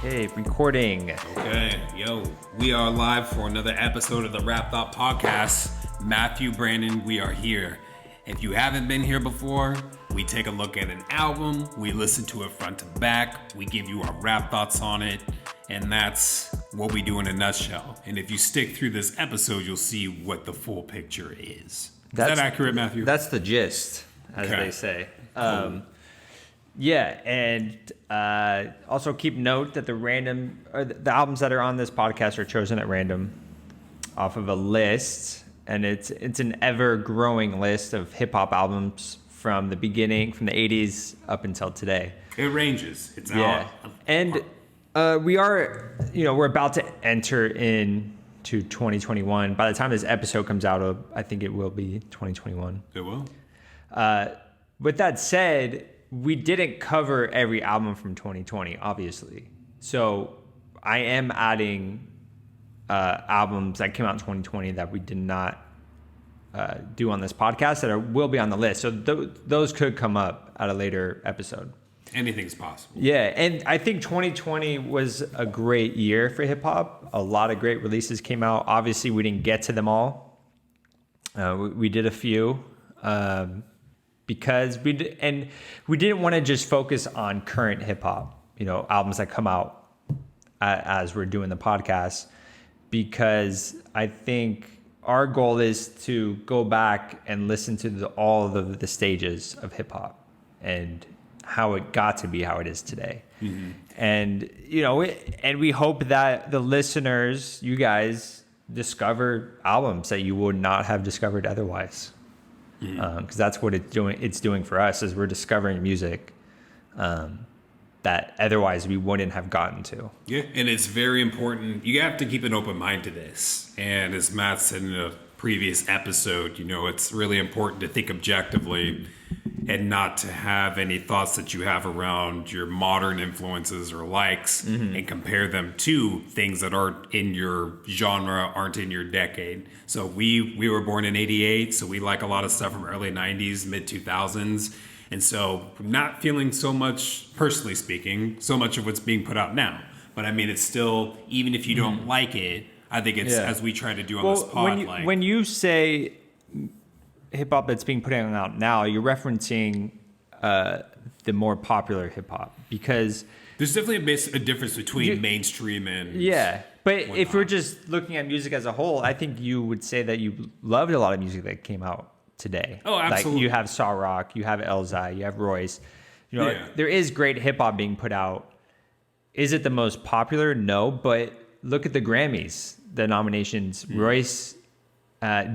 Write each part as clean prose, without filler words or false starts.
Okay, recording. Okay, we are live for another episode of the Rap Thought Podcast. Matthew, Brandon, we are here. If you haven't been here before, we take a look at an album, we listen to it front to back, we give you our rap thoughts on it, and that's what we do in a nutshell. And if you stick through this episode, you'll see what the full picture is. Is that accurate, Matthew? That's the gist, as they say. Cool. Yeah, and also keep note that the albums that are on this podcast are chosen at random off of a list, and it's an ever-growing list of hip-hop albums from the beginning, from the 80s up until today. It ranges. It's yeah. And we're about to enter into 2021. By the time this episode comes out, I think it will be 2021. It will. With that said, we didn't cover every album from 2020, obviously. So I am adding albums that came out in 2020 that we did not do on this podcast that will be on the list. So those could come up at a later episode. Anything's possible. Yeah, and I think 2020 was a great year for hip hop. A lot of great releases came out. Obviously, we didn't get to them all. We did a few. Because we didn't want to just focus on current hip hop, albums that come out as we're doing the podcast, because I think our goal is to go back and listen to all of the stages of hip hop and how it got to be how it is today. Mm-hmm. And and we hope that the listeners, you guys, discover albums that you would not have discovered otherwise. Because that's what it's doing for us, is we're discovering music that otherwise we wouldn't have gotten to. Yeah, and it's very important. You have to keep an open mind to this. And as Matt said in a previous episode, it's really important to think objectively and not to have any thoughts that you have around your modern influences or likes and compare them to things that aren't in your genre, aren't in your decade. So we were born in 88, so we like a lot of stuff from early 90s, mid 2000s. And so I'm not feeling so much, personally speaking, so much of what's being put out now. But I mean, it's still, even if you don't like it, I think it's, as we try to do on this pod, when you say hip hop that's being put out now, you're referencing the more popular hip hop, because there's definitely a difference between mainstream and but whatnot. If we're just looking at music as a whole, I think you would say that you loved a lot of music that came out today. Oh, absolutely. Like you have Saw Rock, you have Elzai, you have Royce. There is great hip hop being put out. Is it the most popular? No, but look at the Grammys, the nominations. Royce,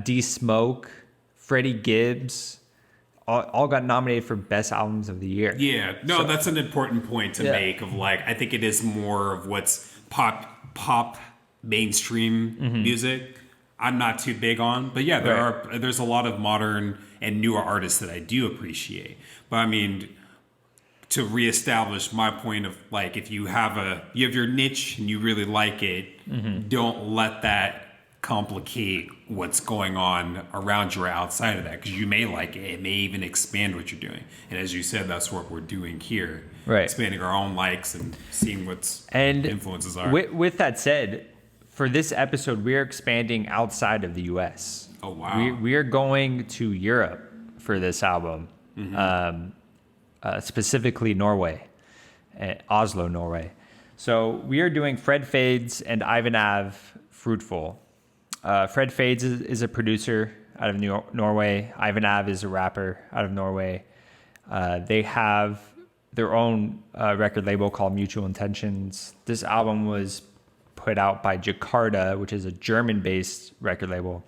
D Smoke, Freddie Gibbs, all got nominated for best albums of the year. Yeah, no, that's an important point to make. Of I think it is more of what's pop mainstream music. I'm not too big on, but there's a lot of modern and newer artists that I do appreciate. But I mean, to reestablish my point of if you have your niche and you really like it, don't let that complicate what's going on around you or outside of that, because you may like it. It may even expand what you're doing. And as you said, that's what we're doing here. Right. Expanding our own likes and seeing what's influences are. With that said, for this episode, we're expanding outside of the U.S. Oh, wow. We are going to Europe for this album, specifically Norway, Oslo, Norway. So we are doing Fredfades and Ivan Aves, Fruitful. Fredfades is a producer out of Norway. Ivan Aves is a rapper out of Norway. They have their own record label called Mutual Intentions. This album was put out by Jakarta, which is a German-based record label.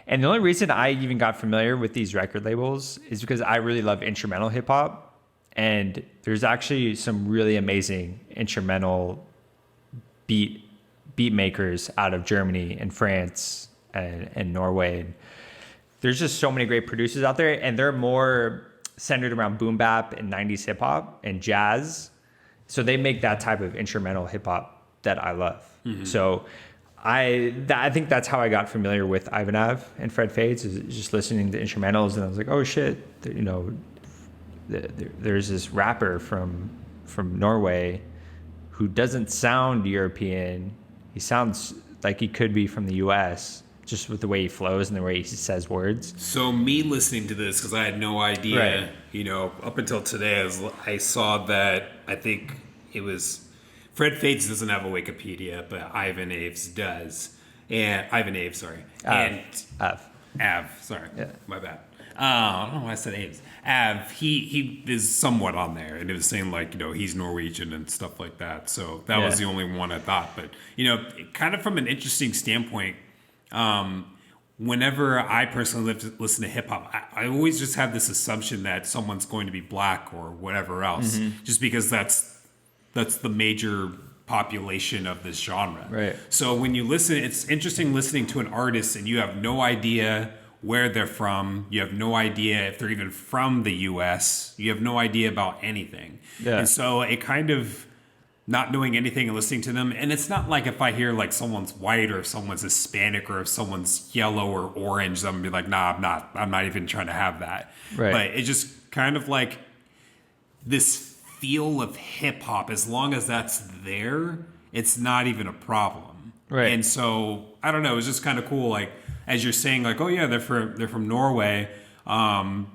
And the only reason I even got familiar with these record labels is because I really love instrumental hip-hop. And there's actually some really amazing instrumental beat makers out of Germany and France and Norway. And there's just so many great producers out there, and they're more centered around boom bap and 90s hip hop and jazz. So they make that type of instrumental hip hop that I love. So I think that's how I got familiar with Ivan Aves and Fredfades, is just listening to instrumentals, and I was like, oh shit, there's this rapper from Norway who doesn't sound European. He sounds like he could be from the U.S., just with the way he flows and the way he says words. So me listening to this, because I had no idea, Right. you know, up until today, I saw that, I think it was, Fredfades doesn't have a Wikipedia, but Ivan Aves does. And Ivan Aves, sorry. Av, sorry. Yeah. My bad. I don't know why I said Aves. Av, he is somewhat on there, and it was saying, like, you know, he's Norwegian and stuff like that. So that was the only one I thought. But, you know, kind of from an interesting standpoint, whenever I personally listen to hip hop, I always just have this assumption that someone's going to be black or whatever else, just because that's the major population of this genre. Right. So when you listen, it's interesting listening to an artist and you have no idea where they're from. You have no idea if they're even from the U.S. You have no idea about anything. Yeah. And so it kind of, not knowing anything and listening to them. And it's not like if I hear like someone's white or if someone's Hispanic or if someone's yellow or orange, I'm gonna be like, nah, I'm not even trying to have that. Right. But it's just kind of like this feel of hip hop. As long as that's there, it's not even a problem. Right. And so I don't know, it's just kind of cool. Like as you're saying, like, oh yeah, they're from Norway. You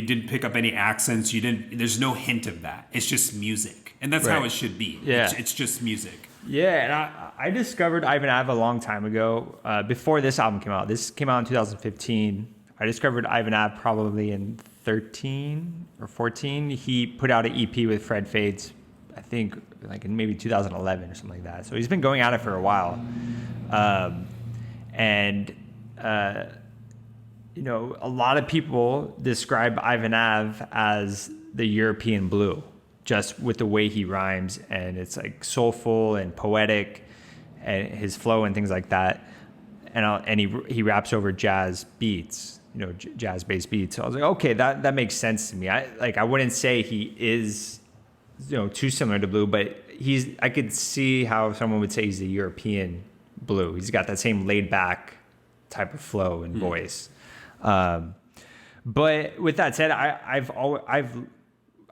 didn't pick up any accents. There's no hint of that. It's just music. And that's how it should be. Yeah. It's just music. Yeah, and I discovered Ivan Aves a long time ago, before this album came out. This came out in 2015. I discovered Ivan Aves probably in 13 or 14. He put out an EP with Fredfades, I think like in maybe 2011 or something like that. So he's been going at it for a while. A lot of people describe Ivan Aves as the European Blue, just with the way he rhymes, and it's like soulful and poetic, and his flow and things like that. And he raps over jazz beats, jazz-based beats. So I was like, okay, that makes sense to me. I wouldn't say he is, too similar to Blue, but I could see how someone would say he's the European Blue. He's got that same laid-back type of flow and voice. But with that said,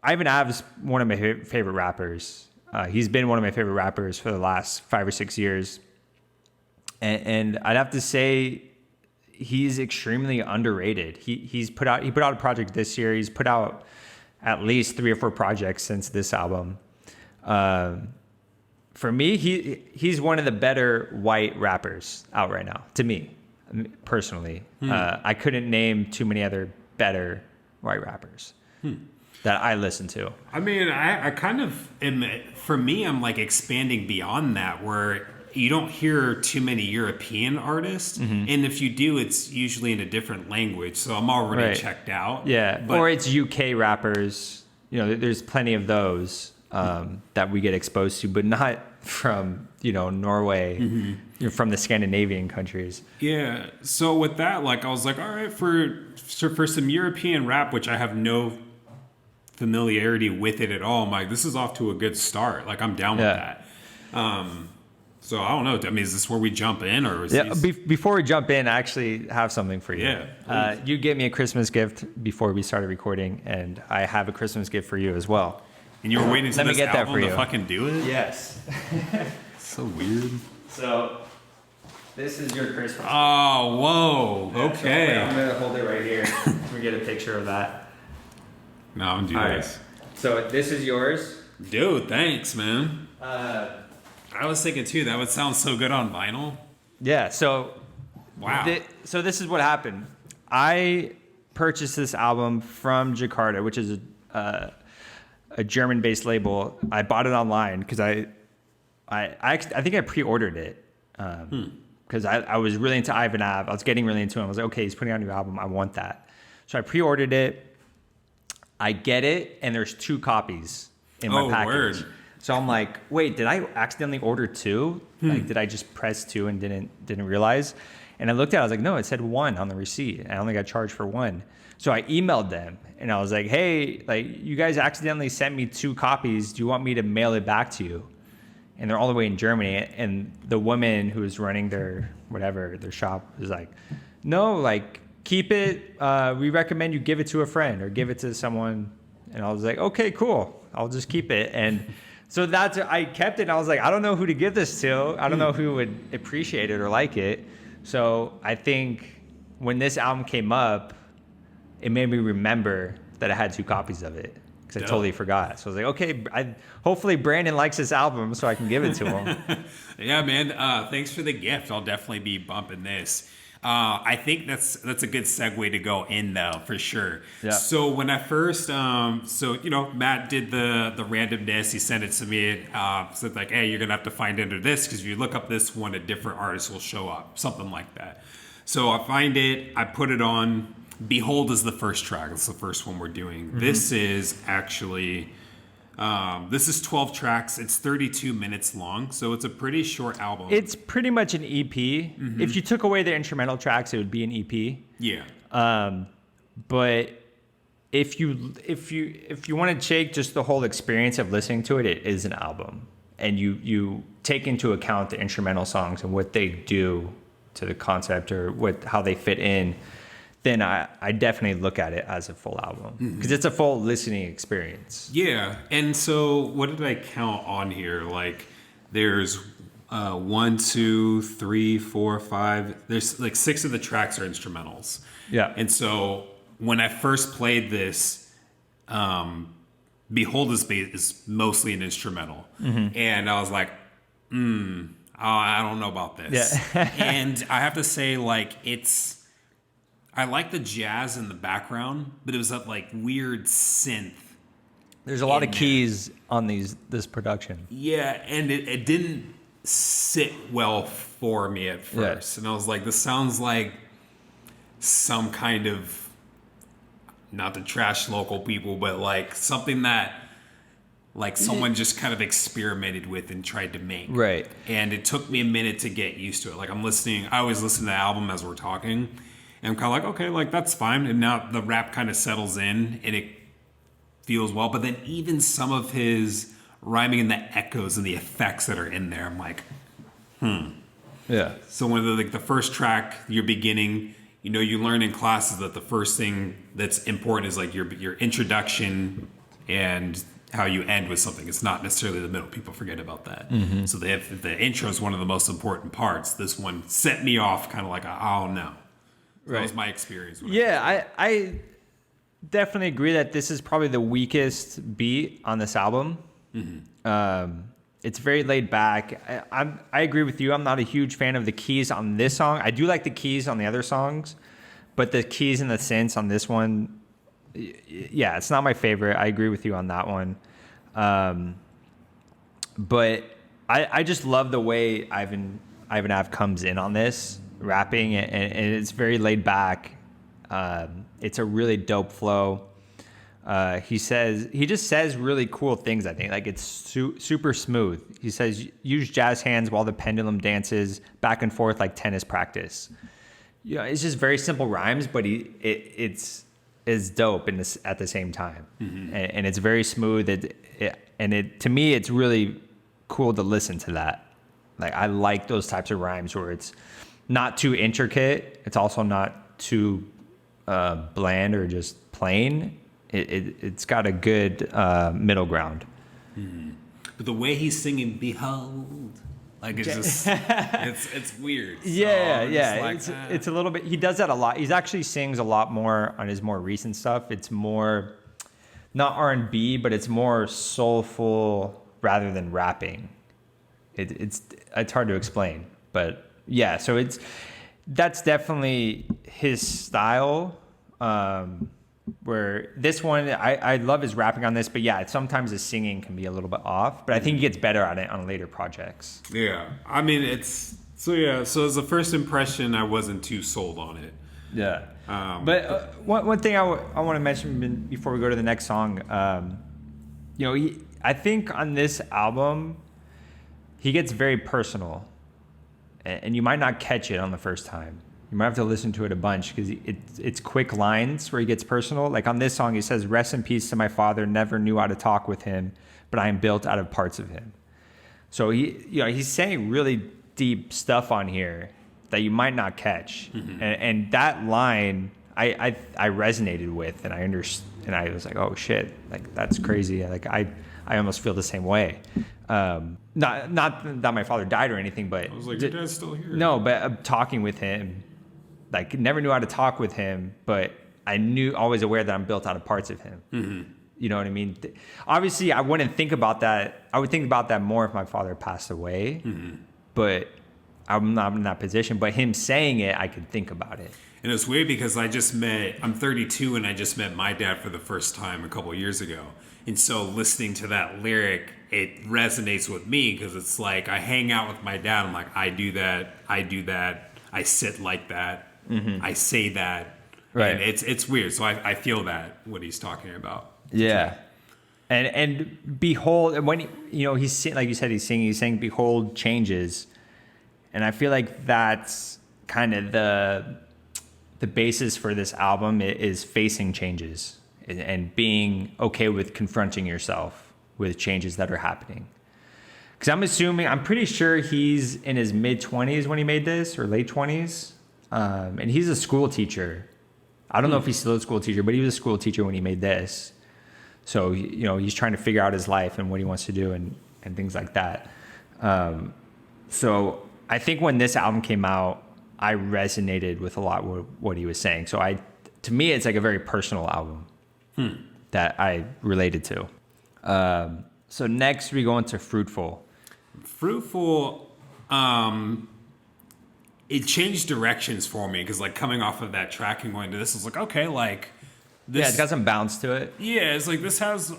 Ivan Aves, one of my favorite rappers. He's been one of my favorite rappers for the last 5 or 6 years. And I'd have to say he's extremely underrated. He put out a project this year. He's put out at least 3 or 4 projects since this album. For me, he's one of the better white rappers out right now, to me, personally. I couldn't name too many other better white rappers that I listen to. I mean, I kind of am, for me, I'm like expanding beyond that, where you don't hear too many European artists. And if you do, it's usually in a different language. So I'm already checked out. Yeah. Or it's UK rappers. There's plenty of those that we get exposed to, but not from, Norway, from the Scandinavian countries. Yeah. So with that, like, I was like, all right, for some European rap, which I have no familiarity with it at all, I'm like, this is off to a good start. Like, I'm down with that. So I don't know. I mean, is this where we jump in, or before we jump in, I actually have something for you. Yeah. You gave me a Christmas gift before we started recording, and I have a Christmas gift for you as well. And you were waiting to this album to fucking do it? Yes. So weird. So this is your Christmas. Oh, whoa. Okay. So I'm gonna hold it right here. We get a picture of that. No, I'm doing this. So this is yours. Dude, thanks, man. I was thinking too, that would sound so good on vinyl. Yeah, so wow. So this is what happened. I purchased this album from Jakarta, which is a German-based label. I bought it online because I think I pre-ordered it because I was really into Ivan Aves. I was getting really into him. I was like, okay, he's putting out a new album. I want that. So I pre-ordered it. I get it, and there's 2 copies in my package. Word. So I'm like, wait, did I accidentally order 2? Like, did I just press 2 and didn't realize? And I looked at it, I was like, no, it said 1 on the receipt. And I only got charged for 1. So I emailed them, and I was like, hey, like, you guys accidentally sent me 2 copies. Do you want me to mail it back to you? And they're all the way in Germany. And the woman who was running their shop was like, no, like, keep it. We recommend you give it to a friend or give it to someone. And I was like, okay, cool. I'll just keep it. And So I kept it. And I was like, I don't know who to give this to. I don't know who would appreciate it or like it. So I think when this album came up, it made me remember that I had 2 copies of it because I totally forgot. So I was like, okay, hopefully Brandon likes this album so I can give it to him. Yeah, man. Thanks for the gift. I'll definitely be bumping this. I think that's a good segue to go in though, for sure. Yeah. So when I first, Matt did the randomness. He sent it to me. Said like, hey, you're gonna have to find under this because if you look up this one, a different artist will show up, something like that. So I find it. I put it on. Behold is the first track. It's the first one we're doing. Mm-hmm. This is actually. This is 12 tracks. It's 32 minutes long, so it's a pretty short album. It's pretty much an EP. Mm-hmm. If you took away the instrumental tracks, it would be an EP. Yeah. But if you want to take just the whole experience of listening to it, it is an album, and you take into account the instrumental songs and what they do to the concept or how they fit in. Then I definitely look at it as a full album because it's a full listening experience. Yeah. And so what did I count on here? Like there's 1, 2, 3, 4, 5. There's like 6 of the tracks are instrumentals. Yeah. And so when I first played this, Behold is mostly an instrumental. Mm-hmm. And I was like, I don't know about this. Yeah. And I have to say, like, I like the jazz in the background, but it was that like weird synth. There's a lot of keys on this production. Yeah, and it didn't sit well for me at first. Yeah. And I was like, this sounds like some kind of, not to trash local people, but like something that like someone just kind of experimented with and tried to make. Right. And it took me a minute to get used to it. Like I always listen to the album as we're talking. And I'm kind of like, okay, like that's fine. And now the rap kind of settles in and it feels well. But then even some of his rhyming and the echoes and the effects that are in there, I'm like, Yeah. So when the first track, you're beginning, you learn in classes that the first thing that's important is like your introduction and how you end with something. It's not necessarily the middle. People forget about that. Mm-hmm. So the intro is one of the most important parts. This one set me off kind of like, oh no. So right. That was my experience. Yeah, I definitely agree that this is probably the weakest beat on this album. Mm-hmm. It's very laid back. I agree with you. I'm not a huge fan of the keys on this song. I do like the keys on the other songs, but the keys and the synths on this one, yeah, it's not my favorite. I agree with you on that one. But I just love the way Ivan Ave comes in on this. Rapping and it's very laid back. It's a really dope flow. He just says really cool things. I think like it's super smooth. He says use jazz hands while the pendulum dances back and forth like tennis practice. It's just very simple rhymes, but it's dope at the same time, and it's very smooth. To me it's really cool to listen to that. Like I like those types of rhymes where it's not too intricate. It's also not too bland or just plain. It's got a good middle ground. Mm-hmm. But the way he's singing "Behold," like it's just it's weird. So yeah. Like, it's a little bit. He does that a lot. He actually sings a lot more on his more recent stuff. It's more not R&B, but it's more soulful rather than rapping. It's hard to explain, but. Yeah, so that's definitely his style. Where this one, I love his rapping on this, but yeah, sometimes his singing can be a little bit off. But I think he gets better at it on later projects. Yeah, I mean so as a first impression, I wasn't too sold on it. Yeah, but one thing I want to mention before we go to the next song, I think on this album, he gets very personal. And you might not catch it on the first time. You might have to listen to it a bunch because it's quick lines where he gets personal. Like on this song, he says, "Rest in peace to my father. Never knew how to talk with him, but I am built out of parts of him." So he's saying really deep stuff on here that you might not catch. Mm-hmm. And that line I resonated with, and I understood, and I was like, "Oh shit, like that's crazy." Like I almost feel the same way. Not that my father died or anything, but I was like, your dad's still here. no, but talking with him, like never knew how to talk with him, but I knew, always aware that I'm built out of parts of him. Mm-hmm. You know what I mean? Obviously, I wouldn't think about that. I would think about that more if my father passed away, but I'm not in that position. But him saying it, I could think about it. And it's weird because I'm 32 and I just met my dad for the first time a couple of years ago. And so listening to that lyric, it resonates with me because it's like I hang out with my dad. I'm like, I do that. I sit like that. I say that. Right. And it's weird. So I feel that, what he's talking about. Yeah. And behold, and when he's like you said, he's saying behold changes. And I feel like that's kind of the basis for this album is facing changes and being okay with confronting yourself with changes that are happening. Because I'm pretty sure he's in his mid-20s when he made this, or late 20s. And he's a school teacher. I don't know if he's still a school teacher, but he was a school teacher when he made this. So, he's trying to figure out his life and what he wants to do and things like that. So I think when this album came out, I resonated with a lot with what he was saying. So to me, it's like a very personal album that I related to. So next we go into Fruitful. Fruitful, it changed directions for me because like coming off of that track and going to this is like, okay, like this. Yeah, it's got some bounce to it. Yeah, it's like this has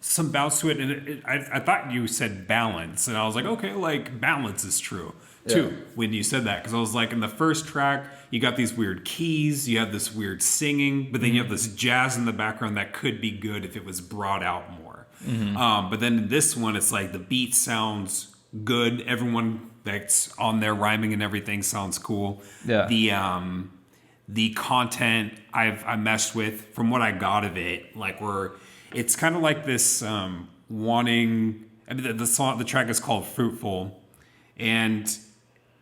some bounce to it. And I thought you said balance. And I was like, okay, like balance is true. Too, when you said that, because I was like, in the first track, you got these weird keys, you have this weird singing, but then you have this jazz in the background that could be good if it was brought out more. But then in this one, it's like the beat sounds good. Everyone that's on there rhyming and everything sounds cool. Yeah. The content I messed with from what I got of it, like it's kind of like this wanting. I mean, the track is called Fruitful, and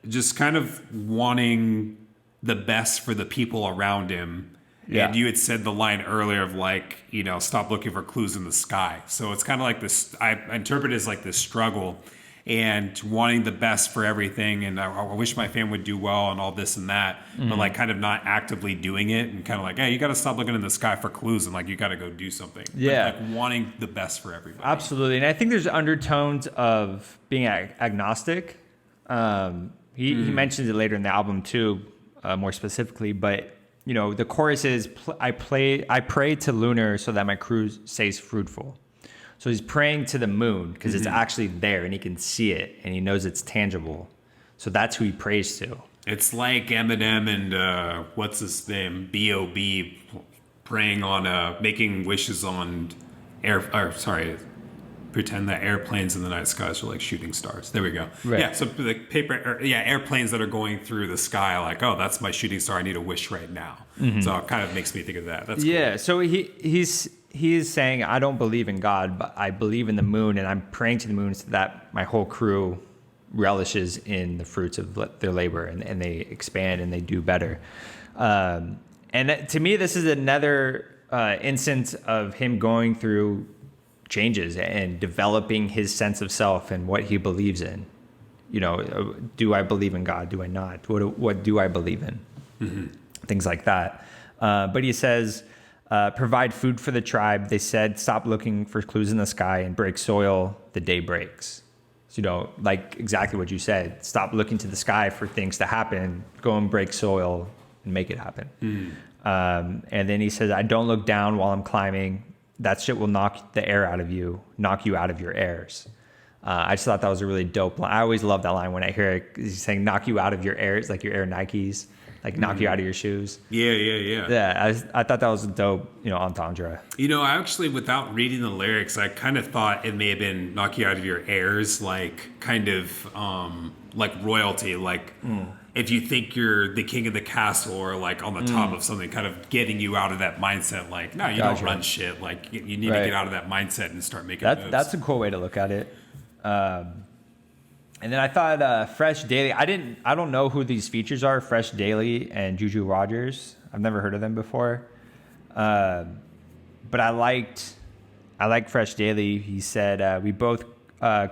just kind of wanting the best for the people around him. Yeah. And you had said the line earlier of like, stop looking for clues in the sky. So it's kind of like this, I interpret it as like this struggle and wanting the best for everything. And I wish my family would do well and all this and that, but like kind of not actively doing it and kind of like, hey, you got to stop looking in the sky for clues and like, you got to go do something. Yeah. But like wanting the best for everybody. Absolutely. And I think there's undertones of being agnostic. He mentions it later in the album too, more specifically. But the chorus is, "I pray to lunar so that my crew stays fruitful." So he's praying to the moon because it's actually there and he can see it and he knows it's tangible. So that's who he prays to. It's like Eminem and what's his name, B.O.B. praying on making wishes on pretend that airplanes in the night skies are like shooting stars. There we go. Right. Yeah, so the airplanes that are going through the sky, like, oh, that's my shooting star. I need a wish right now. So it kind of makes me think of that. That's cool. So he's saying, I don't believe in God, but I believe in the moon, and I'm praying to the moon so that my whole crew relishes in the fruits of their labor, and they expand and they do better. And to me, this is another instance of him going through changes and developing his sense of self and what he believes in. Do I believe in God? Do I not? What do I believe in? Things like that. But he says, provide food for the tribe. They said, stop looking for clues in the sky and break soil. The day breaks. So, like exactly what you said, stop looking to the sky for things to happen, go and break soil and make it happen. And then he says, I don't look down while I'm climbing. That shit will knock the air out of you, knock you out of your airs. I just thought that was a really dope line. I always love that line when I hear it. He's saying, knock you out of your airs, like your Air Nikes, like knock you out of your shoes. Yeah. Yeah, I thought that was a dope, entendre. Actually, without reading the lyrics, I kind of thought it may have been knock you out of your airs, like kind of like royalty, like if you think you're the king of the castle or like on the top of something, kind of getting you out of that mindset. Like, no, you don't run shit. Like you need to get out of that mindset and start making moves. That's a cool way to look at it. And then I thought Fresh Daily. I don't know who these features are. Fresh Daily and Juju Rogers. I've never heard of them before. But I liked I like Fresh Daily. He said, we both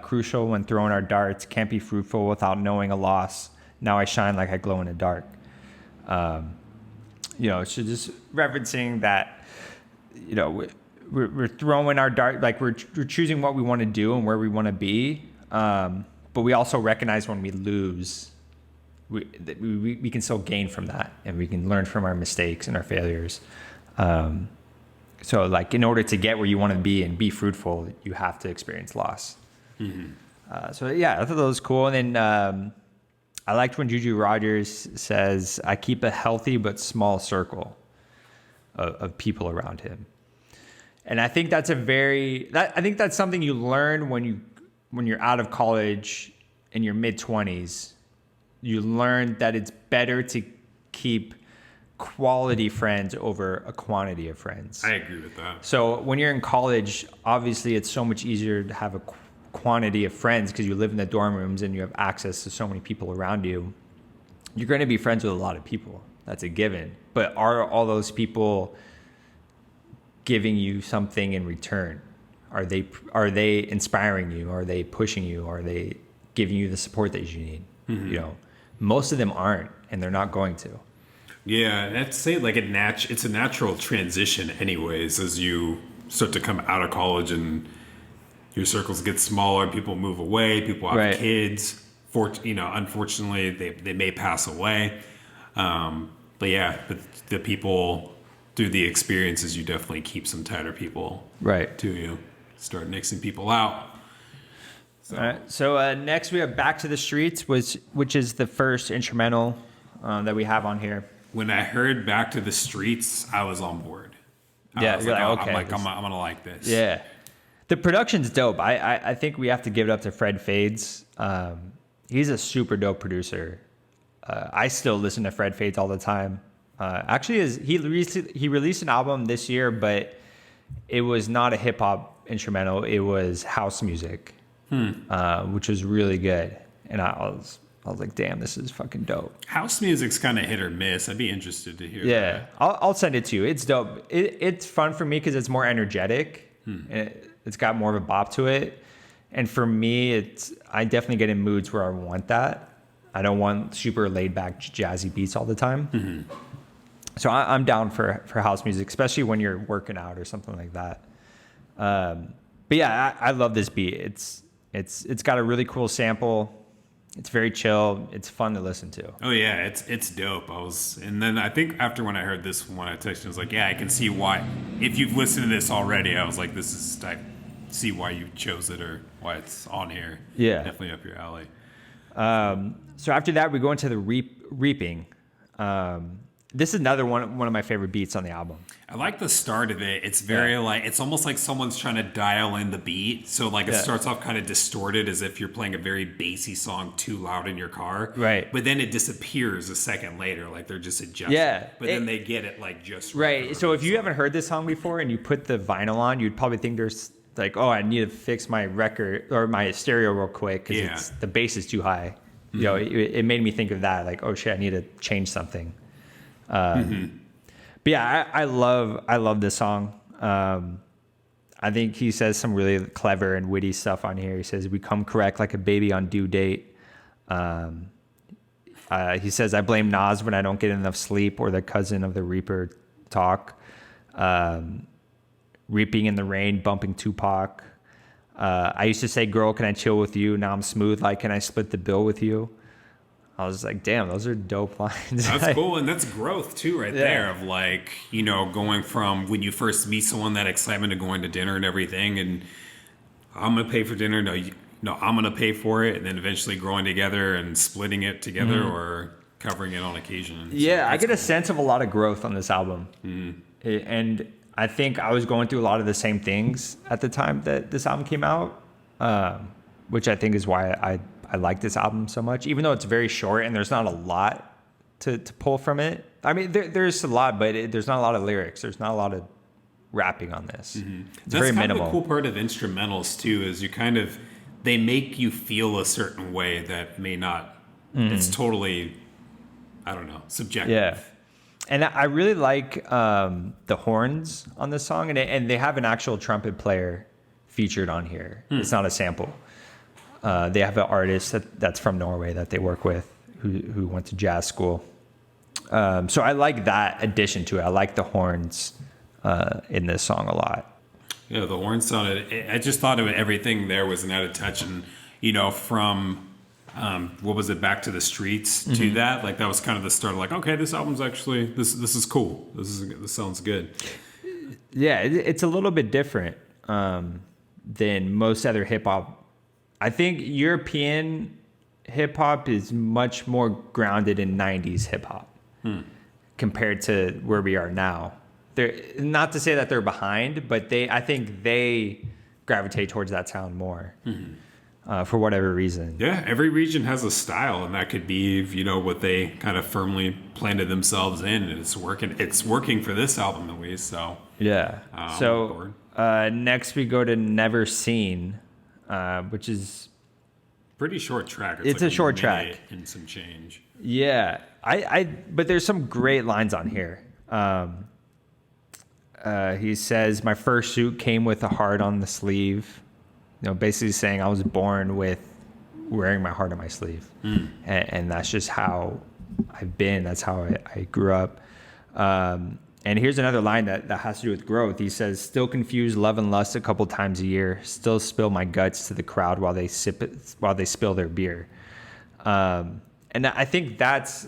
crucial when throwing our darts. Can't be fruitful without knowing a loss. Now I shine like I glow in the dark. So just referencing that, we're throwing our dart, like we're choosing what we want to do and where we want to be. But we also recognize when we lose, we can still gain from that, and we can learn from our mistakes and our failures. So like in order to get where you want to be and be fruitful, you have to experience loss. Mm-hmm. I thought that was cool. And then I liked when Juju Rogers says, I keep a healthy but small circle of people around him. And I think that's I think that's something you learn when you're out of college in your mid-20s. You learn that it's better to keep quality friends over a quantity of friends. I agree with that. So when you're in college, obviously it's so much easier to have a quantity of friends because you live in the dorm rooms and you have access to so many people around you. You're going to be friends with a lot of people. That's a given. But are all those people giving you something in return? Are they inspiring you? Are they pushing you? Are they giving you the support that you need? Mm-hmm. Most of them aren't, and they're not going to. Yeah, I'd say like it's a natural transition anyways as you start to come out of college and your circles get smaller, people move away, people have kids. Unfortunately, they may pass away. But the people, through the experiences, you definitely keep some tighter people to you. Start mixing people out. So. All right. So next we have Back to the Streets, which is the first instrumental that we have on here. When I heard Back to the Streets, I was on board. Yeah, you're like, okay. I'm going to like this. Yeah. The production's dope. I think we have to give it up to Fredfades. He's a super dope producer. I still listen to Fredfades all the time. Actually, he released an album this year, but it was not a hip hop instrumental. It was house music, which was really good. And I was like, damn, this is fucking dope. House music's kind of hit or miss. I'd be interested to hear that. Yeah, I'll send it to you. It's dope. It's fun for me because it's more energetic. And it's got more of a bop to it. And for me, I definitely get in moods where I want that. I don't want super laid back jazzy beats all the time. Mm-hmm. So I'm down for house music, especially when you're working out or something like that. But yeah, I love this beat. It's got a really cool sample. It's very chill. It's fun to listen to. Oh yeah, it's dope. And then I think after when I heard this one, I texted, I was like, yeah, I can see why. If you've listened to this already, I was like, I see why you chose it or why it's on here. Yeah, definitely up your alley. So after that, we go into the reaping. This is another one of my favorite beats on the album. I like the start of it. It's very it's almost like someone's trying to dial in the beat. So it starts off kind of distorted as if you're playing a very bassy song too loud in your car. Right. But then it disappears a second later, like they're just adjusting. Yeah. But then they get it just right. So if you haven't heard this song before and you put the vinyl on, you'd probably think there's like, oh, I need to fix my record or my stereo real quick because the bass is too high. Mm-hmm. It made me think of that. Like, oh shit, I need to change something. But yeah, I love this song. I think he says some really clever and witty stuff on here. He says, we come correct like a baby on due date. He says, I blame Nas when I don't get enough sleep, or the cousin of the Reaper talk. Reaping in the rain, bumping Tupac. I used to say, girl, can I chill with you? Now I'm smooth, like, can I split the bill with you? I was like, damn, those are dope lines. That's cool. And that's growth too, there of going from when you first meet someone, that excitement of going to dinner and everything. And I'm going to pay for dinner. No, I'm going to pay for it. And then eventually growing together and splitting it together or covering it on occasion. Yeah. I get a sense of a lot of growth on this album. And I think I was going through a lot of the same things at the time that this album came out, which I think is why I like this album so much, even though it's very short and there's not a lot to pull from it. I mean, there's a lot, but there's not a lot of lyrics. There's not a lot of rapping on this. Mm-hmm. It's very minimal. That's the cool part of instrumentals too, is they make you feel a certain way that may not, it's totally, I don't know, subjective. Yeah. And I really like the horns on this song, and they have an actual trumpet player featured on here. It's not a sample. They have an artist that's from Norway that they work with who went to jazz school. So I like that addition to it. I like the horns in this song a lot. Yeah, the horns sounded. I just thought of everything there was an added touch, and from what was it, Back to the Streets to that, like that was kind of the start of like, okay, this album's actually this is cool. This sounds good. Yeah, it's a little bit different than most other hip hop. I think European hip hop is much more grounded in 90s hip hop compared to where we are now. They're not to say that they're behind, but I think they gravitate towards that sound more for whatever reason. Yeah, every region has a style, and that could be what they kind of firmly planted themselves in, and it's working. It's working for this album at least. So yeah. So next we go to Never Seen, which is pretty short track. It's like a short track and some change. Yeah, but there's some great lines on here. He says, "My first suit came with a heart on the sleeve." Basically saying I was born with wearing my heart on my sleeve, and that's just how I've been. That's how I grew up. And here's another line that has to do with growth. He says, "Still confuse love and lust a couple times a year. Still spill my guts to the crowd while they spill their beer." And I think that's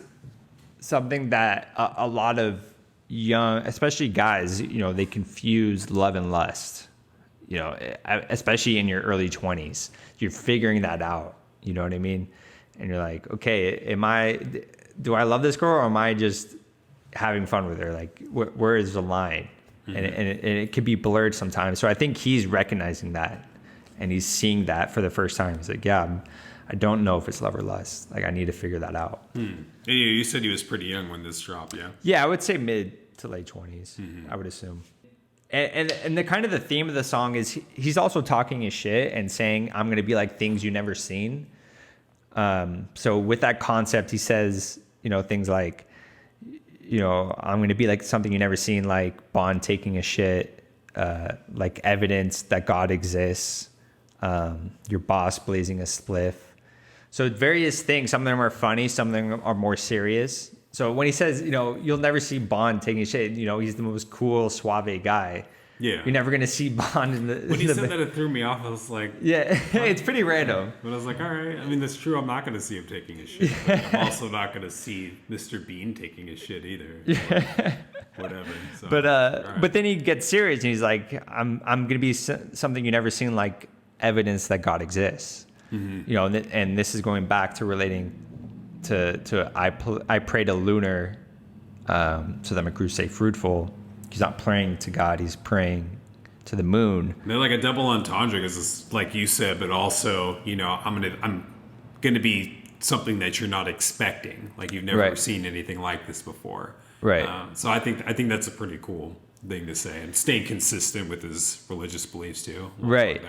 something that a lot of young, especially guys, they confuse love and lust. Especially in your early 20s, you're figuring that out. You know what I mean? And you're like, okay, do I love this girl, or am I just having fun with her? Like, where is the line? And it could be blurred sometimes. So I think he's recognizing that, and he's seeing that for the first time. He's like, yeah, I don't know if it's love or lust. Like, I need to figure that out. You said he was pretty young when this dropped, yeah? Yeah, I would say mid to late 20s, I would assume. And the kind of the theme of the song is he's also talking his shit and saying, I'm going to be like things you never seen. So with that concept, he says, things like, I'm going to be like something you never seen, like Bond taking a shit, like evidence that God exists, your boss blazing a spliff. So various things, some of them are funny, some of them are more serious. So when he says, you'll never see Bond taking a shit, he's the most cool, suave guy. Yeah. You're never going to see Bond in the... When he said that, it threw me off. I was like... Yeah, it's pretty random. But I was like, all right. I mean, that's true. I'm not going to see him taking a shit. But I'm also not going to see Mr. Bean taking a shit either. Yeah. Whatever. So, but then he gets serious and he's like, I'm going to be something you never seen, like evidence that God exists. And this is going back to relating to I pray to Lunar so that my crew stay fruitful. He's not praying to God, he's praying to the moon. They're like a double entendre because it's like you said, but also, I'm gonna be something that you're not expecting. Like you've never seen anything like this before. Right. So I think that's a pretty cool thing to say, and staying consistent with his religious beliefs too. Right.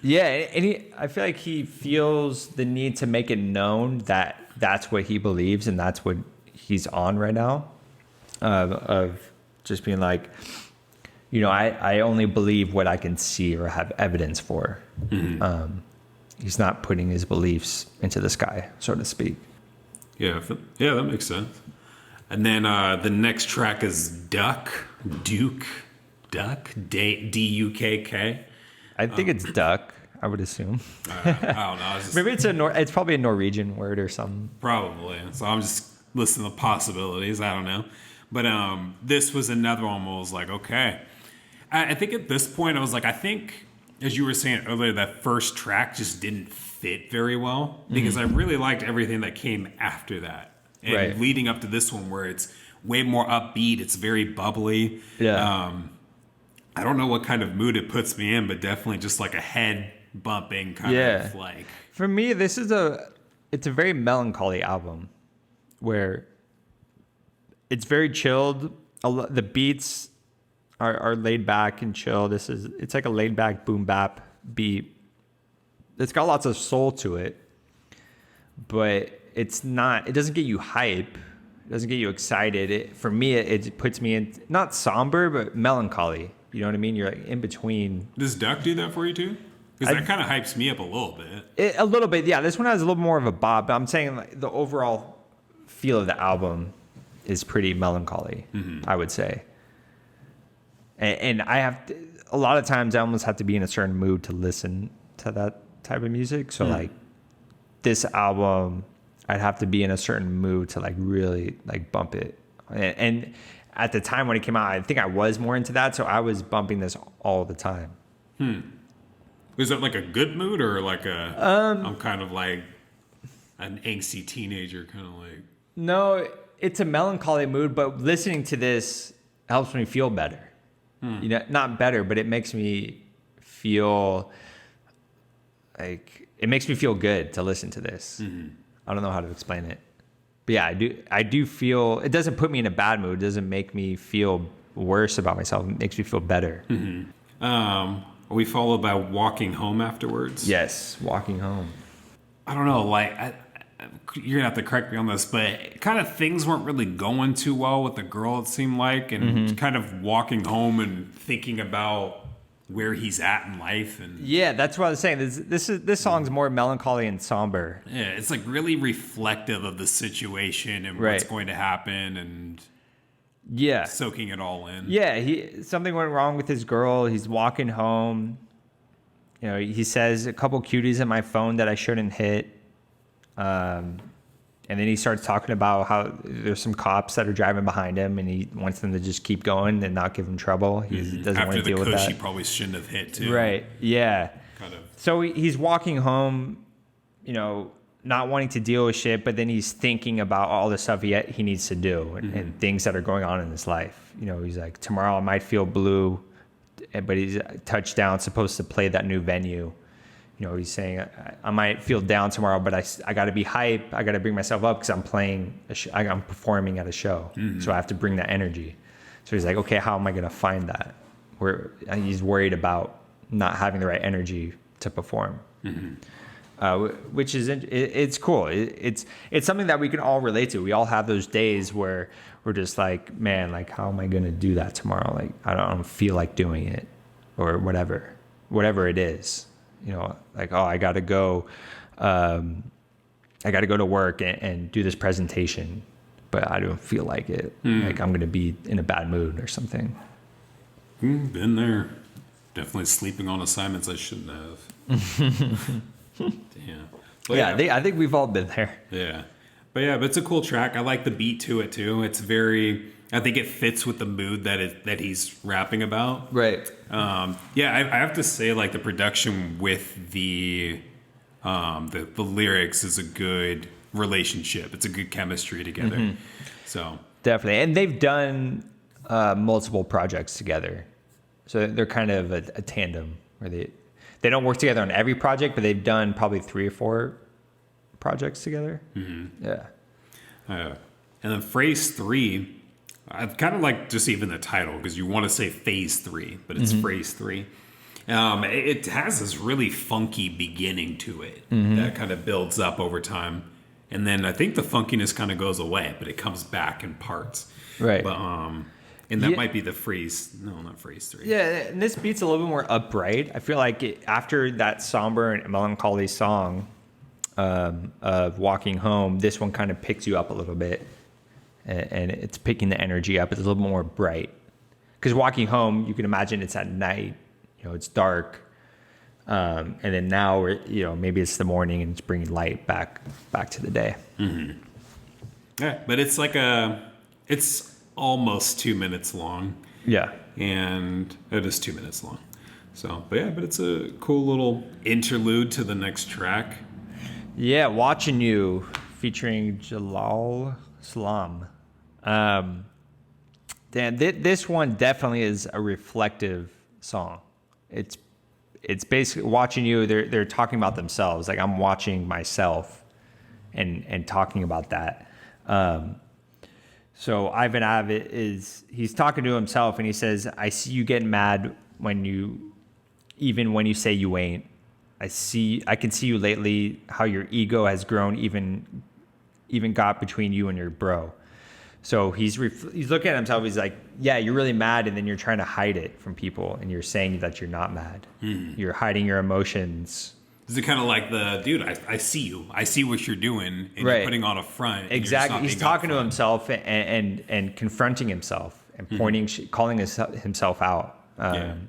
Yeah, and I feel like he feels the need to make it known that that's what he believes and that's what he's on right now. Of just being like, I only believe what I can see or have evidence for. He's not putting his beliefs into the sky, so to speak. Yeah, that makes sense. And then the next track is Duck, D-U-K-K. I think it's duck, I would assume. I don't know. Maybe it's probably a Norwegian word or something. Probably. So I'm just listening to possibilities. I don't know. But this was another one where I was like, okay. I think at this point, I was like, I think, as you were saying earlier, that first track just didn't fit very well. Because I really liked everything that came after that. And leading up to this one where it's way more upbeat. It's very bubbly. Yeah. I don't know what kind of mood it puts me in, but definitely just like a head bumping kind of like. For me, it's a very melancholy album where it's very chilled. The beats are laid back and chill. It's like a laid back boom bap beat. It's got lots of soul to it, but it doesn't get you hype. It doesn't get you excited. For me, it puts me in not somber but melancholy. You know what I mean? You're like in between. Does Duck do that for you too? Because that kind of hypes me up a little bit. A little bit, yeah. This one has a little more of a bop, but I'm saying like the overall feel of the album is pretty melancholy, I would say. And I have to, a lot of times I almost have to be in a certain mood to listen to that type of music. So like this album, I'd have to be in a certain mood to like really like bump it. And at the time when it came out, I think I was more into that. So I was bumping this all the time. Was it like a good mood or like I'm kind of like an angsty teenager kind of like? No, it's a melancholy mood, but listening to this helps me feel better. You know, not better, but it makes me feel like it makes me feel good to listen to this. I don't know how to explain it, but yeah, I do feel it doesn't put me in a bad mood. It doesn't make me feel worse about myself. It makes me feel better. Are we followed by Walking Home afterwards? Yes, Walking Home. I don't know, like you're gonna have to correct me on this, but kind of things weren't really going too well with the girl, it seemed like, and kind of walking home and thinking about where he's at in life. And yeah, that's what I was saying. This song's more melancholy and somber. Yeah, it's like really reflective of the situation and what's going to happen, and soaking it all in. Yeah, something went wrong with his girl. He's walking home. You know, he says a couple cuties in my phone that I shouldn't hit. And then he starts talking about how there's some cops that are driving behind him, and he wants them to just keep going and not give him trouble. He doesn't want to deal with that. After the he probably shouldn't have hit too. Right. Yeah. Kind of. So he's walking home, you know, not wanting to deal with shit, but then he's thinking about all the stuff he needs to do and things that are going on in his life. You know, he's like, tomorrow I might feel blue, but he's touchdown supposed to play that new venue. You know, he's saying, I might feel down tomorrow, but I got to be hype. I got to bring myself up because I'm playing, I'm performing at a show. So I have to bring that energy. So he's like, okay, how am I going to find that? He's worried about not having the right energy to perform, which is, it's cool. It's something that we can all relate to. We all have those days where we're just like, man, like, how am I going to do that tomorrow? Like, I don't feel like doing it or whatever it is. You know, like, oh, I got to go to work and do this presentation, but I don't feel like it. Like I'm going to be in a bad mood or something. Been there. Definitely sleeping on assignments I shouldn't have. Damn. But I think we've all been there. Yeah. But it's a cool track. I like the beat to it too. It's I think it fits with the mood that he's rapping about. Right. I have to say, like, the production with the lyrics is a good relationship. It's a good chemistry together. So definitely, and they've done multiple projects together, so they're kind of a tandem where they don't work together on every project, but they've done probably 3 or 4 projects together. Yeah. And then Phrase 3. I kind of like just even the title because you want to say Phase 3, but it's Phrase 3. It has this really funky beginning to it that kind of builds up over time. And then I think the funkiness kind of goes away, but it comes back in parts. Right. But, and that might be the Phrase. No, not Phrase 3. Yeah, and this beat's a little bit more upright. I feel like after that somber and melancholy song of Walking Home, this one kind of picks you up a little bit. And it's picking the energy up. It's a little more bright. Because Walking Home, you can imagine it's at night. You know, it's dark. And then now, maybe it's the morning and it's bringing light back to the day. Yeah, but it's like it's almost 2 minutes long. Yeah. And it is 2 minutes long. So, but it's a cool little interlude to the next track. Yeah, Watching You, featuring Jalal Salam. This one definitely is a reflective song. It's basically Watching You. They're talking about themselves. Like, I'm watching myself and talking about that. So Ivan Aves he's talking to himself and he says, I see you getting mad even when you say you ain't. I can see you lately, how your ego has grown, even got between you and your bro. So he's looking at himself. He's like, yeah, you're really mad, and then you're trying to hide it from people, and you're saying that you're not mad. You're hiding your emotions. Is it kind of like the dude? I see you. I see what you're doing, and you're putting on a front. Exactly. He's talking to himself and confronting himself and calling himself out.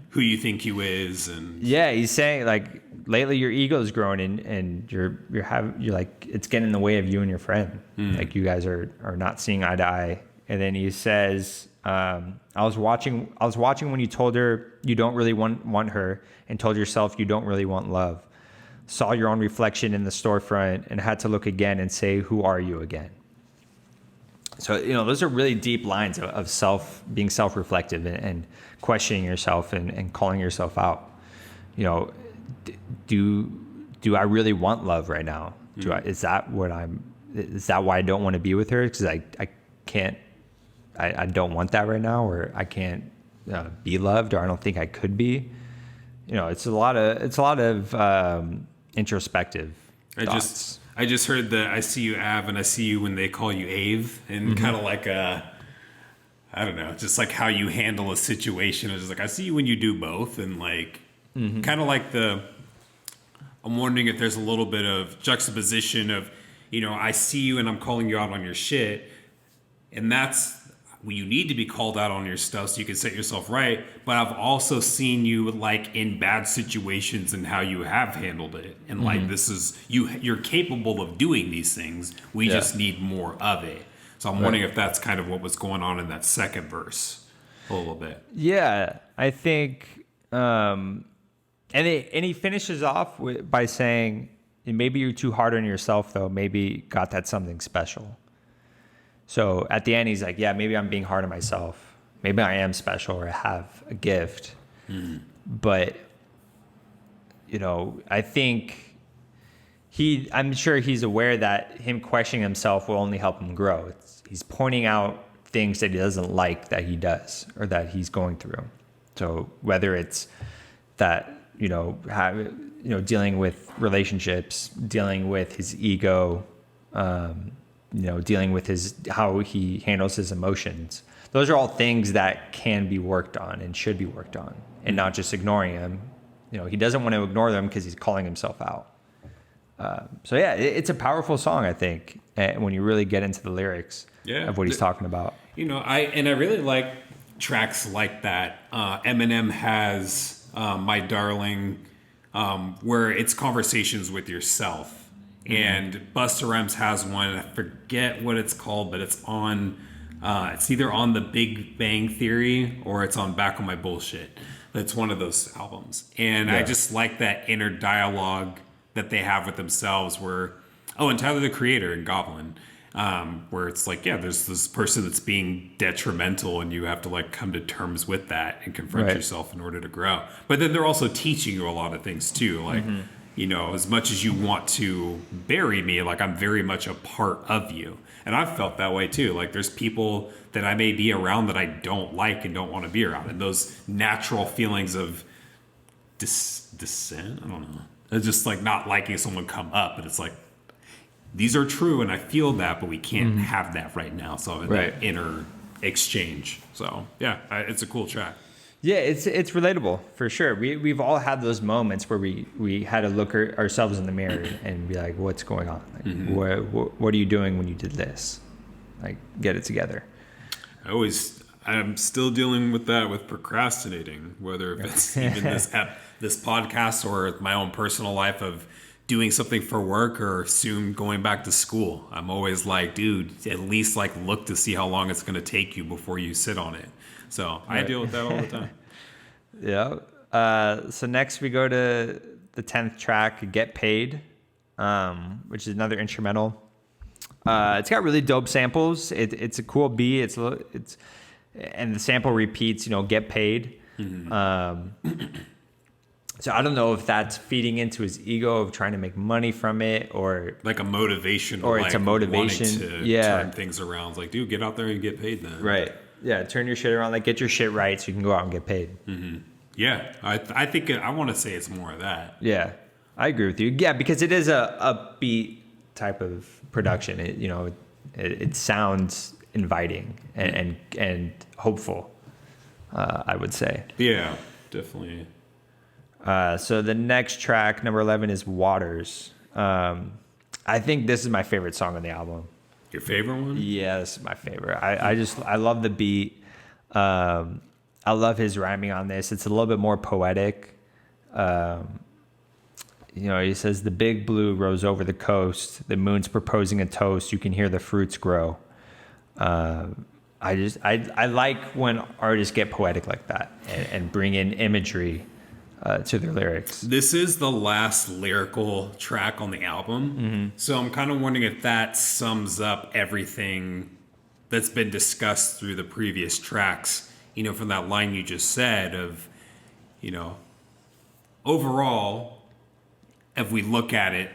Who you think he is, and he's saying like lately your ego's growing and you're like it's getting in the way of you and your friend. Like you guys are not seeing eye to eye. And then he says, I was watching when you told her you don't really want her and told yourself you don't really want love. Saw your own reflection in the storefront and had to look again and say, who are you again? So, those are really deep lines of being self-reflective and questioning yourself and calling yourself out. Do I really want love right now? Is that why I don't want to be with her? Because I can't, I don't want that right now, or I can't be loved, or I don't think I could be. It's a lot of introspective thoughts. I just heard that I see you Av and I see you when they call you Ave, and kind of like I don't know, just like how you handle a situation. It's just like I see you when you do both, and like kind of like I'm wondering if there's a little bit of juxtaposition of I see you and I'm calling you out on your shit, and that's when you need to be called out on your stuff so you can set yourself right. But I've also seen you like in bad situations and how you have handled it. And like, this is, you're capable of doing these things. We just need more of it. So I'm wondering if that's kind of what was going on in that second verse a little bit. Yeah, I think, and he finishes off by saying, maybe you're too hard on yourself though. Maybe God had something special. So at the end, he's like, yeah, maybe I'm being hard on myself. Maybe I am special or I have a gift. But, I think I'm sure he's aware that him questioning himself will only help him grow. He's pointing out things that he doesn't like that he does or that he's going through. So whether it's that, dealing with relationships, dealing with his ego, dealing with how he handles his emotions. Those are all things that can be worked on and should be worked on, and not just ignoring them. He doesn't want to ignore them because he's calling himself out. So yeah, it's a powerful song, I think, when you really get into the lyrics of what he's talking about. I really like tracks like that. Eminem has My Darling, where it's conversations with yourself. And Busta Rhymes has one, I forget what it's called, but it's on, it's either on The Big Bang Theory or it's on Back on My Bullshit. It's one of those albums. And I just like that inner dialogue that they have with themselves and Tyler the Creator and Goblin, where it's like, there's this person that's being detrimental and you have to like come to terms with that and confront yourself in order to grow. But then they're also teaching you a lot of things too, like, as much as you want to bury me, like I'm very much a part of you. And I've felt that way too. Like there's people that I may be around that I don't like and don't want to be around. And those natural feelings of dissent, I don't know. It's just like not liking someone come up, but it's like, these are true and I feel that, but we can't have that right now. So that inner exchange. So yeah, it's a cool track. Yeah, it's relatable for sure. We've all had those moments where we had to look ourselves in the mirror and be like, what's going on? Like, what are you doing when you did this? Like, get it together. I'm still dealing with that with procrastinating, whether it's even this podcast or my own personal life of doing something for work or soon going back to school. I'm always like, dude, at least like look to see how long it's going to take you before you sit on it. So I deal with that all the time. Yeah. So next we go to the 10th track, Get Paid, which is another instrumental. It's got really dope samples. It's a cool beat. And the sample repeats, get paid. So I don't know if that's feeding into his ego of trying to make money from it, or like a motivation, or it's a motivation to turn things around. It's like, dude, get out there and get paid then. Right. Yeah, turn your shit around. Like, get your shit right so you can go out and get paid. Yeah, I think I want to say it's more of that. Yeah, I agree with you. Yeah, because it is a upbeat type of production. It sounds inviting and hopeful. I would say. Yeah, definitely. So the next track, number 11, is Waters. I think this is my favorite song on the album. Your favorite one? Yeah, this is my favorite. I love the beat. I love his rhyming on this. It's a little bit more poetic. He says, the big blue rose over the coast. The moon's proposing a toast. You can hear the fruits grow. I like when artists get poetic like that and bring in imagery to their lyrics. This is the last lyrical track on the album. So I'm kind of wondering if that sums up everything that's been discussed through the previous tracks, from that line you just said of, overall, if we look at it,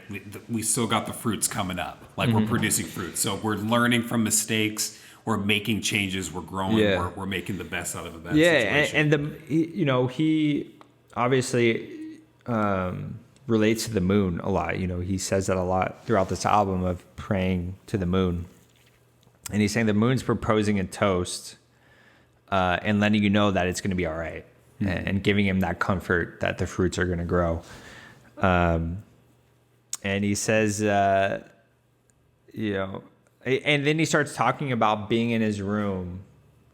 we still got the fruits coming up. Like we're producing fruits. So we're learning from mistakes. We're making changes. We're growing. Yeah. We're making the best out of a bad situation. And he obviously relates to the moon a lot. He says that a lot throughout this album of praying to the moon. And he's saying the moon's proposing a toast and letting you know that it's going to be all right. And giving him that comfort that the fruits are going to grow. And he says, and then he starts talking about being in his room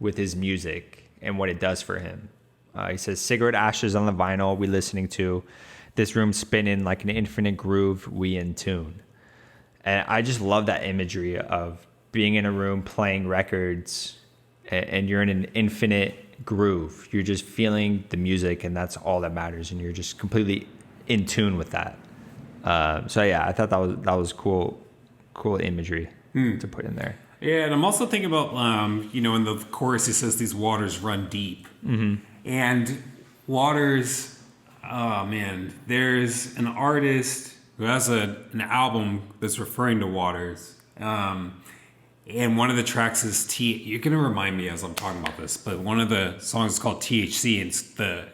with his music and what it does for him. He says, cigarette ashes on the vinyl we listening to, this room spinning like an infinite groove we in tune. And I just love that imagery of being in a room playing records and you're in an infinite groove. You're just feeling the music and that's all that matters. And you're just completely in tune with that. So yeah, I thought that was cool imagery to put in there. Yeah, and I'm also thinking about, in the chorus, it says these waters run deep. And waters, oh man, there's an artist who has an album that's referring to waters. And one of the tracks is you're going to remind me as I'm talking about this, but one of the songs is called THC,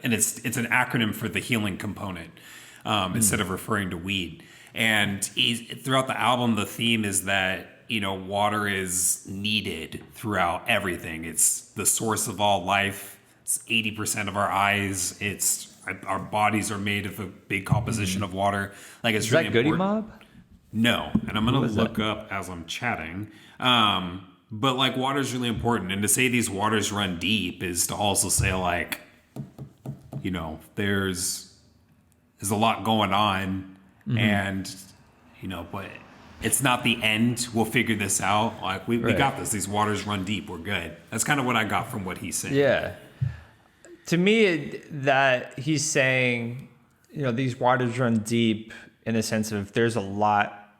and it's an acronym for the healing component instead of referring to weed. And throughout the album, the theme is that, water is needed throughout everything. It's the source of all life. It's 80% of our eyes. Our bodies are made of a big composition of water. Like it's really important. Is that Goody Mob? No, and I'm going to look up as I'm chatting. But like water is really important. And to say these waters run deep is to also say like, there's a lot going on and, but it's not the end. We'll figure this out. Like we got this. These waters run deep. We're good. That's kind of what I got from what he's saying. Yeah. To me, that he's saying, these waters run deep in the sense of there's a lot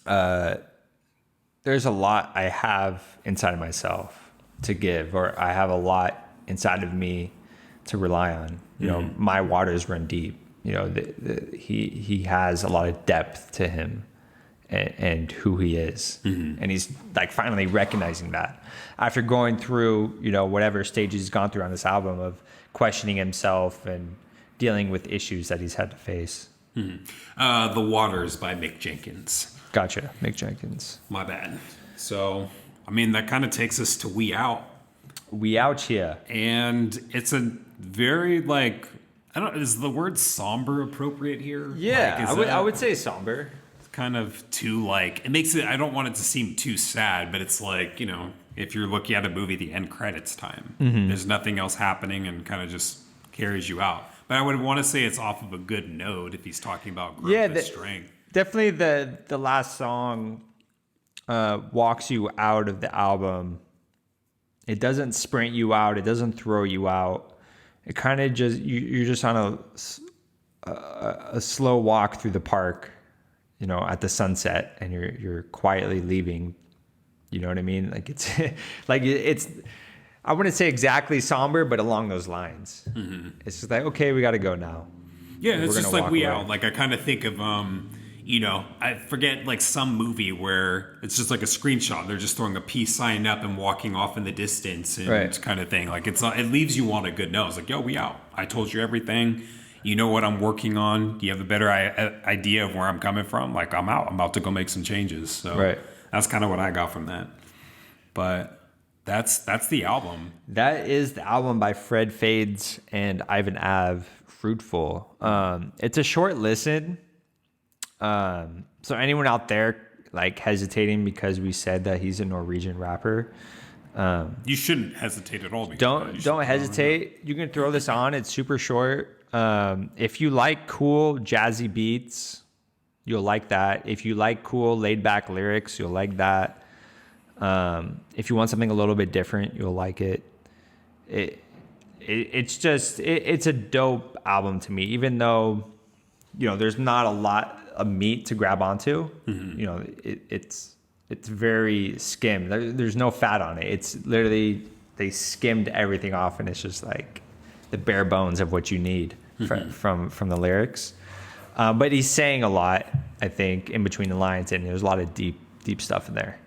I have inside of myself to give, or I have a lot inside of me to rely on. My waters run deep. He has a lot of depth to him and who he is. And he's like finally recognizing that after going through, whatever stages he's gone through on this album of questioning himself and dealing with issues that he's had to face. The Waters by Mick Jenkins. Gotcha. Mick Jenkins. My bad. So, that kind of takes us to We Out. We Out here. And it's a very is the word somber appropriate here? Yeah, I would say somber. It's kind of too it makes it, I don't want it to seem too sad, but it's if you're looking at a movie, the end credits time, there's nothing else happening and kind of just carries you out. But I would want to say it's off of a good note if he's talking about growth and strength. Definitely the last song walks you out of the album. It doesn't sprint you out. It doesn't throw you out. It kind of just you're just on a slow walk through the park, at the sunset, and you're quietly leaving. You know what I mean? Like it's it's. I wouldn't say exactly somber, but along those lines. It's just like, okay, we got to go now. Yeah, it's just like We Out. Like I kind of think of I forget some movie where it's just like a screenshot. They're just throwing a peace sign up and walking off in the distance and kind of thing. Like it leaves you on a good note. It's like, yo, we out. I told you everything. You know what I'm working on. You have a better idea of where I'm coming from. Like I'm out. I'm about to go make some changes. So that's kind of what I got from that. But that's the album. That is the album by Fredfades and Ivan Aves, Fruitful. It's a short listen. So anyone out there like hesitating because we said that he's a Norwegian rapper, You shouldn't hesitate at all. don't hesitate. You can throw this on. It's super short. If you like cool jazzy beats, you'll like that. If you like cool laid back lyrics, you'll like that. If you want something a little bit different, you'll like it. It's a dope album to me, even though, there's not a lot of meat to grab onto. It's very skimmed. There's no fat on it. It's literally, they skimmed everything off, and it's just like the bare bones of what you need from the lyrics. But he's saying a lot, I think, in between the lines, and there's a lot of deep stuff in there.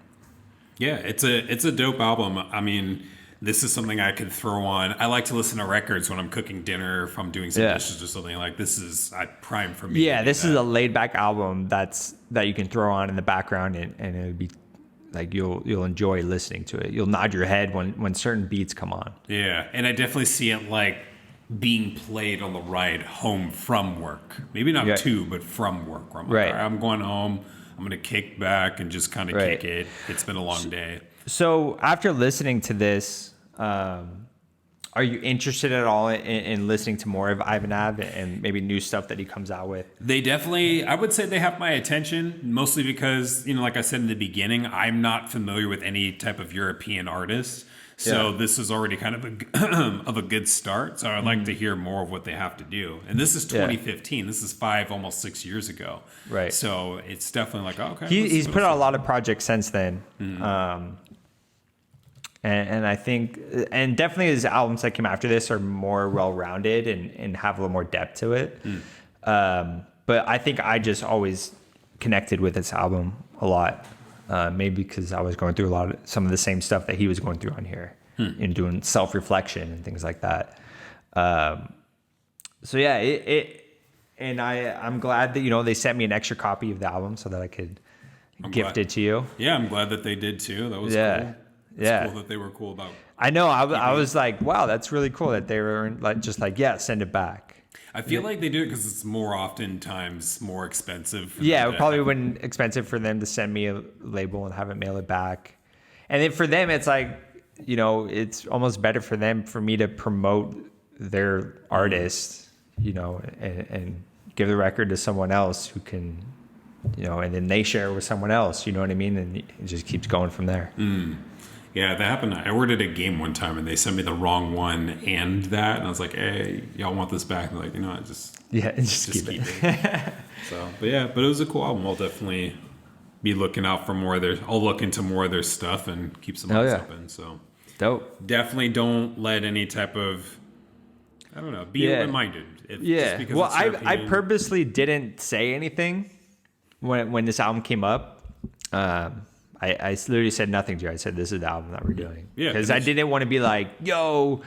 Yeah, it's a dope album. I mean, this is something I could throw on. I like to listen to records when I'm cooking dinner, if I'm doing some dishes or something. Like, this is prime for me. Yeah, this is a laid back album that you can throw on in the background, and it'll be like you'll enjoy listening to it. You'll nod your head when certain beats come on. Yeah, and I definitely see it like being played on the ride home from work. Maybe not to, but from work. Where I'm like, all right, I'm going home. I'm going to kick back and just kind of kick it. It's been a long day. So after listening to this, are you interested at all in listening to more of Ivan Aves and maybe new stuff that he comes out with? They definitely, I would say they have my attention, mostly because, like I said in the beginning, I'm not familiar with any type of European artist. So this is already kind of a good start. So I'd like to hear more of what they have to do. And this is 2015. This is 5, almost 6 years ago. Right. So it's definitely like, okay. He's put out a lot of projects since then. And I think, and definitely his albums that came after this are more well-rounded and have a little more depth to it. But I think I just always connected with this album a lot. Maybe because I was going through some of the same stuff that he was going through on here and doing self-reflection and things like that. So yeah, and I'm glad that, they sent me an extra copy of the album so that I could gift it to you. Yeah, I'm glad that they did too. That was cool. It's cool that they were cool about. I know. I was like, wow, that's really cool that they were send it back. I feel like they do it because it's more oftentimes more expensive. Yeah, it probably wouldn't expensive for them to send me a label and have it mail it back. And then for them, it's like, it's almost better for them for me to promote their artist, and give the record to someone else who can, and then they share it with someone else. You know what I mean? And it just keeps going from there. Yeah, that happened. I ordered a game one time and they sent me the wrong one and that. And I was like, hey, y'all want this back? And they're like, just keep it. But it was a cool album. I'll definitely be looking out for more of their, I'll look into more of their stuff and keep some eyes open. So dope. Definitely don't let any type of, be open-minded. Well, I purposely didn't say anything when this album came up. I literally said nothing to you. I said, this is the album that we're doing. Yeah. Because I didn't want to be like, yo,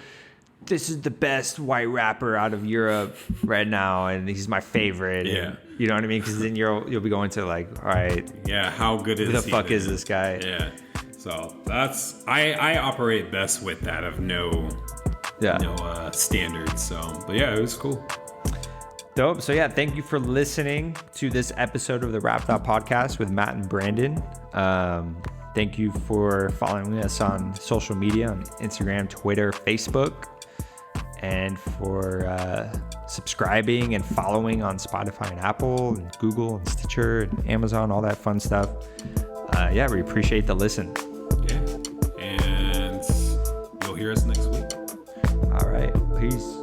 this is the best white rapper out of Europe right now, and he's my favorite. Yeah. And, you know what I mean? Because then you'll be going to like, all right. Yeah, how good is he? Who the fuck is this guy? Yeah. So that's, I operate best with that of no standards. So, but yeah, it was cool. Dope. So yeah, thank you for listening to this episode of the Rap Thought Podcast with Matt and Brandon. Thank you for following us on social media, on Instagram, Twitter, Facebook, and for subscribing and following on Spotify and Apple and Google and Stitcher and Amazon, all that fun stuff. We appreciate the listen. Yeah, and you'll hear us next week. All right. Peace.